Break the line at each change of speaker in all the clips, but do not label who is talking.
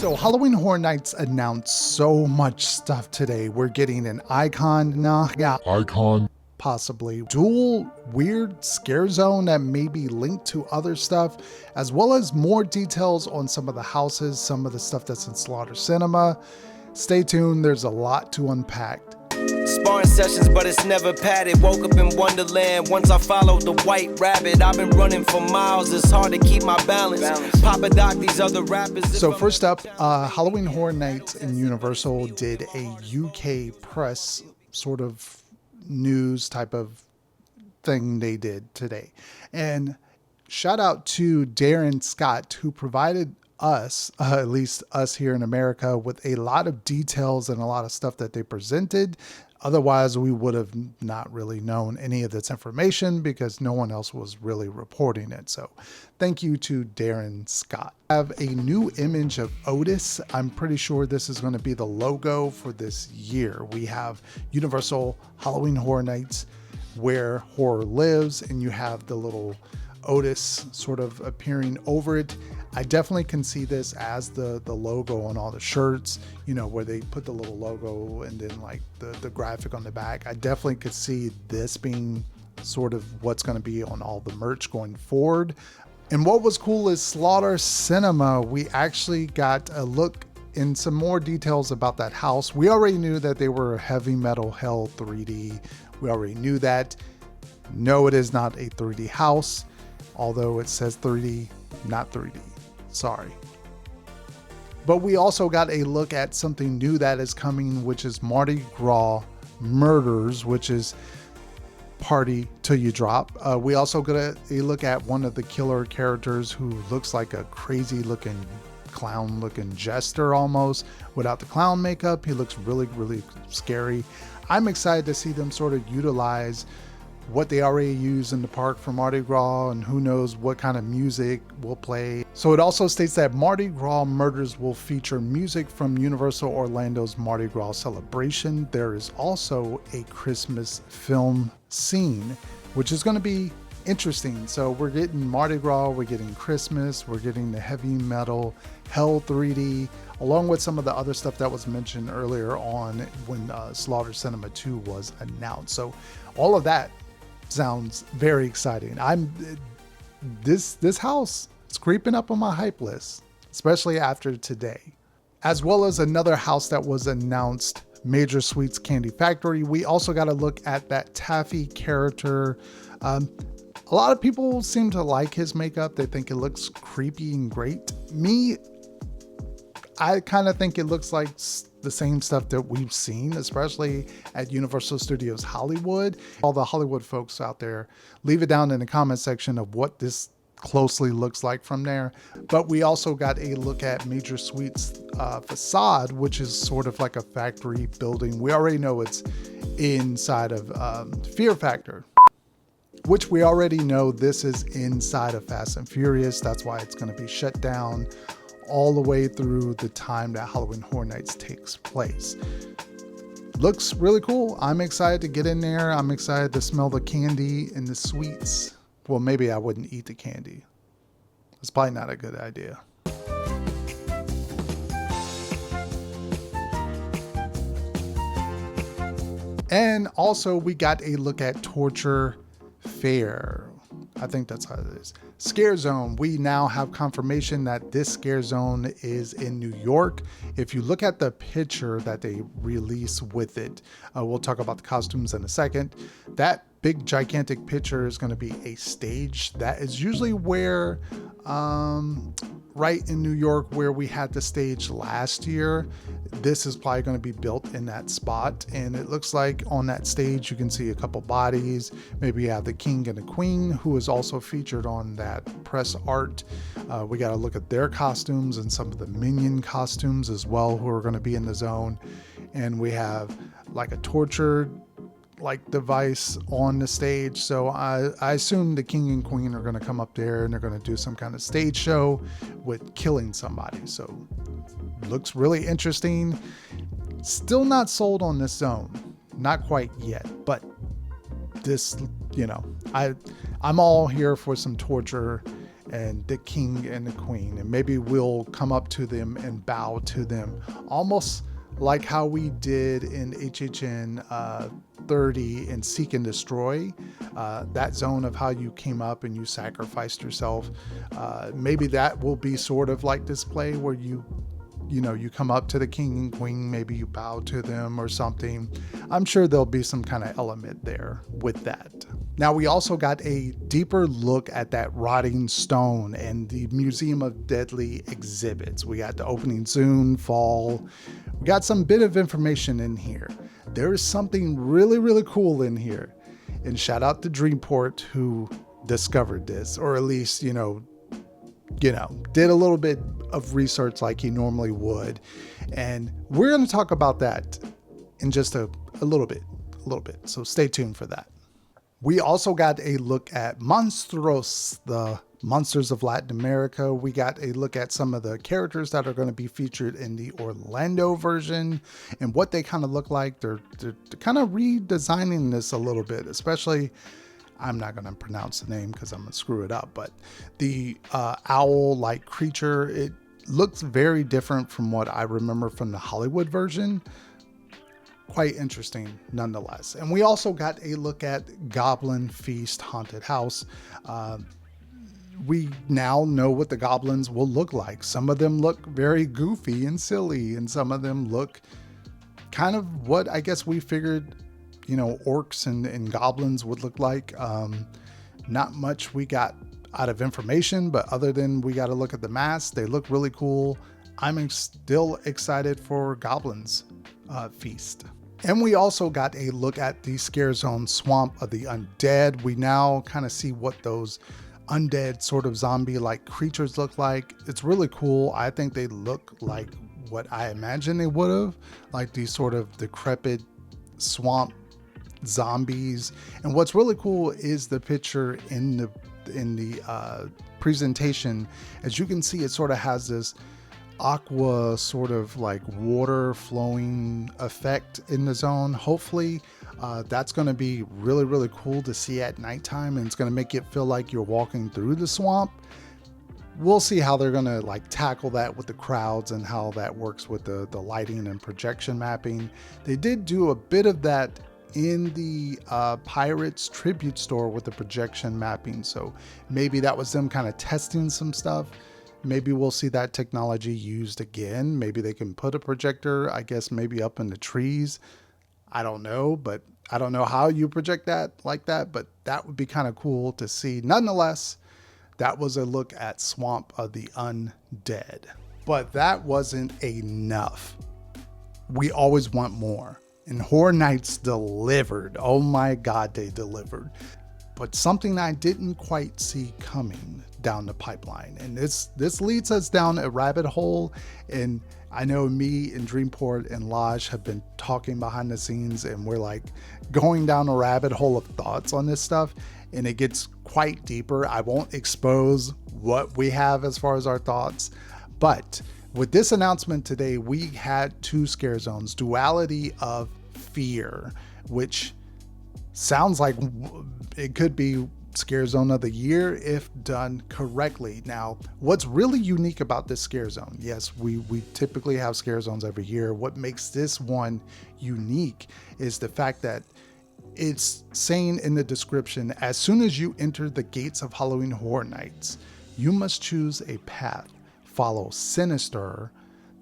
So Halloween Horror Nights announced so much stuff today. We're getting an icon, possibly dual weird scare zone that may be linked to other stuff, as well as more details on some of the houses, some of the stuff that's in Slaughter Cinema. Stay tuned, there's a lot to unpack.
Sparring sessions, but it's never padded. Woke up in Wonderland once I followed the white rabbit. I've been running for miles, it's hard to keep my balance. Papa Doc, these other rappers.
So first up, Halloween Horror Nights and Universal did a UK press sort of news type of thing they did today. And shout out to Darren Scott, who provided us, at least us here in America, with a lot of details and a lot of stuff that they presented. Otherwise, we would have not really known any of this information because no one else was really reporting it. So thank you to Darren Scott. I have a new image of Otis. I'm pretty sure this is going to be the logo for this year. We have Universal Halloween Horror Nights, where horror lives, and you have the little Otis sort of appearing over it. I definitely can see this as the logo on all the shirts, you know, where they put the little logo and then like the graphic on the back. I definitely could see this being sort of what's going to be on all the merch going forward. And what was cool is Slaughter Cinema, we actually got a look in some more details about that house. We already knew that they were Heavy Metal Hell 3D. We already knew that. No, it is not a 3D house, although it says 3D, not 3D. Sorry. But we also got a look at something new that is coming, which is Mardi Gras Murders, which is Party Till You Drop. We also got a look at one of the killer characters who looks like a crazy looking clown looking jester almost without the clown makeup. He looks really, really scary. I'm excited to see them sort of utilize what they already use in the park for Mardi Gras, and who knows what kind of music will play. So it also states that Mardi Gras Murders will feature music from Universal Orlando's Mardi Gras celebration. There is also a Christmas film scene, which is going to be interesting. So we're getting Mardi Gras, we're getting Christmas, we're getting the Heavy Metal Hell 3D, along with some of the other stuff that was mentioned earlier on when Slaughter Cinema 2 was announced. So all of that sounds very exciting. This house is creeping up on my hype list, especially after today. As well as another house that was announced, Major Sweets Candy Factory. We also got to look at that Taffy character. A lot of people seem to like his makeup. They think it looks creepy and great. Me, I kind of think it looks like the same stuff that we've seen, especially at Universal Studios Hollywood. All the Hollywood folks out there, leave it down in the comment section of what this closely looks like from there. But we also got a look at Major Sweets facade, which is sort of like a factory building. We already know it's inside of Fear Factor, which we already know this is inside of Fast and Furious. That's why it's going to be shut down all the way through the time that Halloween Horror Nights takes place. Looks really cool. I'm excited to get in there. I'm excited to smell the candy and the sweets. Well, maybe I wouldn't eat the candy. It's probably not a good idea. And also we got a look at Torture Fair. I think that's how it is. Scare Zone. We now have confirmation that this Scare Zone is in New York. If you look at the picture that they release with it, we'll talk about the costumes in a second. That big gigantic picture is going to be a stage. That is usually where, right in New York where we had the stage last year. This is probably going to be built in that spot, and it looks like on that stage you can see a couple bodies. Maybe you have the king and the queen, who is also featured on that press art. We got to look at their costumes and some of the minion costumes as well, who are going to be in the zone. And we have like a torture like device on the stage. So I assume the king and queen are going to come up there and they're going to do some kind of stage show with killing somebody. So looks really interesting. Still not sold on this zone. Not quite yet, but this, you know, I'm all here for some torture and the king and the queen, and maybe we'll come up to them and bow to them, almost like how we did in HHN 30 in Seek and Destroy, that zone of how you came up and you sacrificed yourself. Maybe that will be sort of like this play where you come up to the king and queen, maybe you bow to them or something. I'm sure there'll be some kind of element there with that. Now, we also got a deeper look at that rotting stone and the Museum of Deadly exhibits. We got the opening soon, fall. We got some bit of information in here. There is something really, really cool in here. And shout out to Dreamport who discovered this, or at least, did a little bit of research like he normally would. And we're going to talk about that in just a little bit. So stay tuned for that. We also got a look at Monstros, the Monsters of Latin America. We got a look at some of the characters that are going to be featured in the Orlando version and what they kind of look like. They're kind of redesigning this a little bit, especially, I'm not going to pronounce the name because I'm going to screw it up, but the owl-like creature, it looks very different from what I remember from the Hollywood version. Quite interesting nonetheless. And we also got a look at Goblin Feast Haunted House. We now know what the goblins will look like. Some of them look very goofy and silly, and some of them look kind of what I guess we figured orcs and goblins would look like. Not much we got out of information, but other than we got to look at the masks, they look really cool. I'm still excited for Goblins Feast. And we also got a look at the Scare Zone Swamp of the Undead. We now kind of see what those undead sort of zombie-like creatures look like. It's really cool. I think they look like what I imagined they would have, like these sort of decrepit swamp zombies. And what's really cool is the picture in the presentation. As you can see, it sort of has this aqua sort of like water flowing effect in the zone. Hopefully that's going to be really, really cool to see at nighttime, and it's going to make it feel like you're walking through the swamp. We'll see how they're going to like tackle that with the crowds and how that works with the lighting and projection mapping. They did do a bit of that in the Pirates Tribute store with the projection mapping, so maybe that was them kind of testing some stuff. Maybe we'll see that technology used again. Maybe they can put a projector, I guess, maybe up in the trees. I don't know, but I don't know how you project that like that, but that would be kind of cool to see. Nonetheless, that was a look at Swamp of the Undead. But that wasn't enough. We always want more. And Horror Nights delivered. Oh my God, they delivered. But something I didn't quite see coming down the pipeline. And this leads us down a rabbit hole. And I know me and Dreamport and Lodge have been talking behind the scenes, and we're like going down a rabbit hole of thoughts on this stuff. And it gets quite deeper. I won't expose what we have as far as our thoughts. But with this announcement today, we had two scare zones, Duality of Fear, which sounds like it could be Scare Zone of the Year if done correctly. Now, what's really unique about this Scare Zone, yes, we typically have Scare Zones every year. What makes this one unique is the fact that it's saying in the description, as soon as you enter the gates of Halloween Horror Nights, you must choose a path, follow sinister,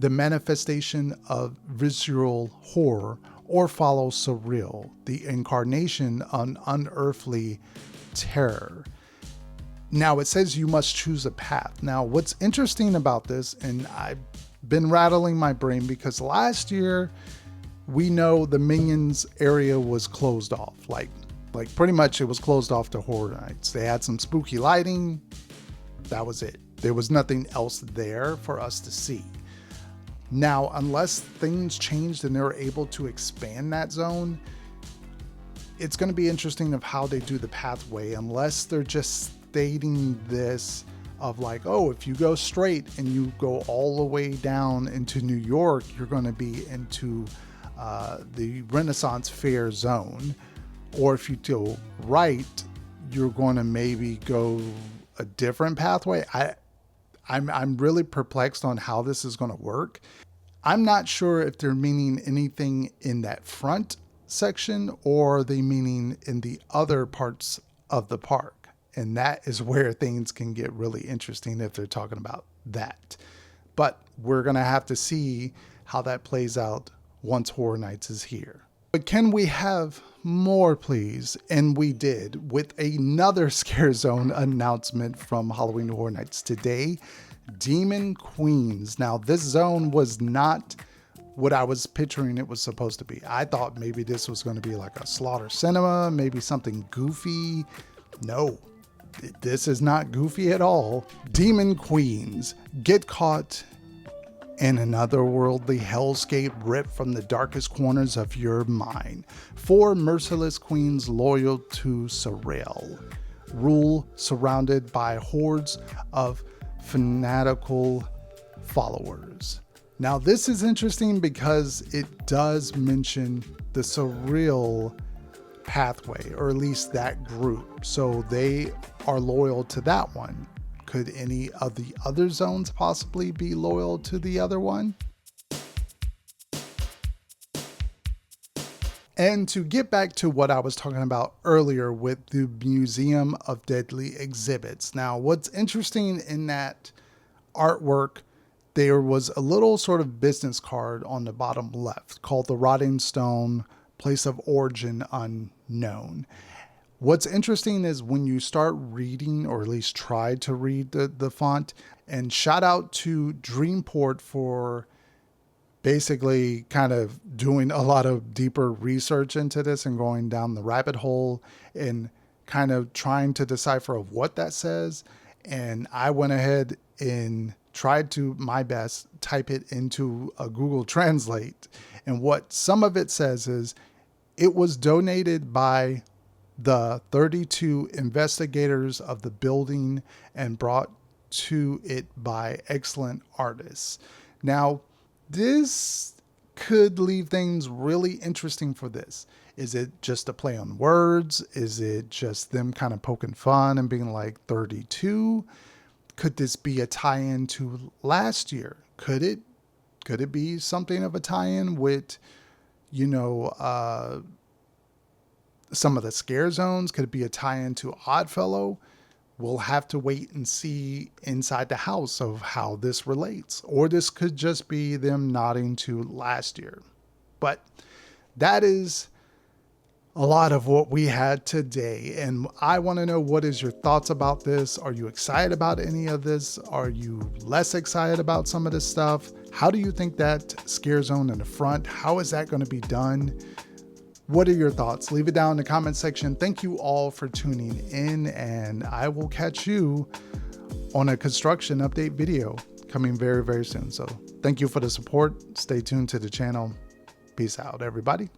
the manifestation of visceral horror, or follow surreal, the incarnation of unearthly terror. Now it says you must choose a path. Now what's interesting about this, and I've been rattling my brain because last year we know the Minions area was closed off. Like pretty much it was closed off to Horror Nights. They had some spooky lighting. That was it. There was nothing else there for us to see. Now, unless things changed and they were able to expand that zone, it's going to be interesting of how they do the pathway, unless they're just stating this of like, oh, if you go straight and you go all the way down into New York, you're going to be into the Renaissance Fair zone. Or if you go right, you're going to maybe go a different pathway. I'm really perplexed on how this is going to work. I'm not sure if they're meaning anything in that front section or are they meaning in the other parts of the park. And that is where things can get really interesting if they're talking about that. But we're going to have to see how that plays out once Horror Nights is here. But can we have more, please? And we did, with another Scare Zone announcement from Halloween Horror Nights today. Demon Queens. Now, this zone was not what I was picturing it was supposed to be. I thought maybe this was going to be like a Slaughter Cinema, maybe something goofy. No, this is not goofy at all. Demon Queens. Get caught in an otherworldly hellscape ripped from the darkest corners of your mind. 4 merciless queens loyal to Sorrel rule, surrounded by hordes of fanatical followers. Now, this is interesting because it does mention the Surreal pathway, or at least that group. So they are loyal to that one. Could any of the other zones possibly be loyal to the other one? And to get back to what I was talking about earlier with the Museum of Deadly Exhibits. Now, what's interesting in that artwork, there was a little sort of business card on the bottom left called the Rotting Stone, Place of Origin Unknown. What's interesting is when you start reading, or at least try to read the font, and shout out to Dreamport for basically kind of doing a lot of deeper research into this and going down the rabbit hole and kind of trying to decipher of what that says. And I went ahead and tried to my best type it into a Google Translate. And what some of it says is it was donated by the 32 investigators of the building and brought to it by excellent artists. Now, this could leave things really interesting for this. Is it just a play on words? Is it just them kind of poking fun and being like 32? Could this be a tie-in to last year? Could it be something of a tie-in with, some of the scare zones? Could it be a tie-in to Oddfellow? We'll have to wait and see inside the house of how this relates. Or this could just be them nodding to last year. But that is a lot of what we had today. And I want to know, what is your thoughts about this? Are you excited about any of this? Are you less excited about some of this stuff? How do you think that scare zone in the front, how is that going to be done? What are your thoughts? Leave it down in the comment section. Thank you all for tuning in, and I will catch you on a construction update video coming very, very soon. So thank you for the support. Stay tuned to the channel. Peace out, everybody.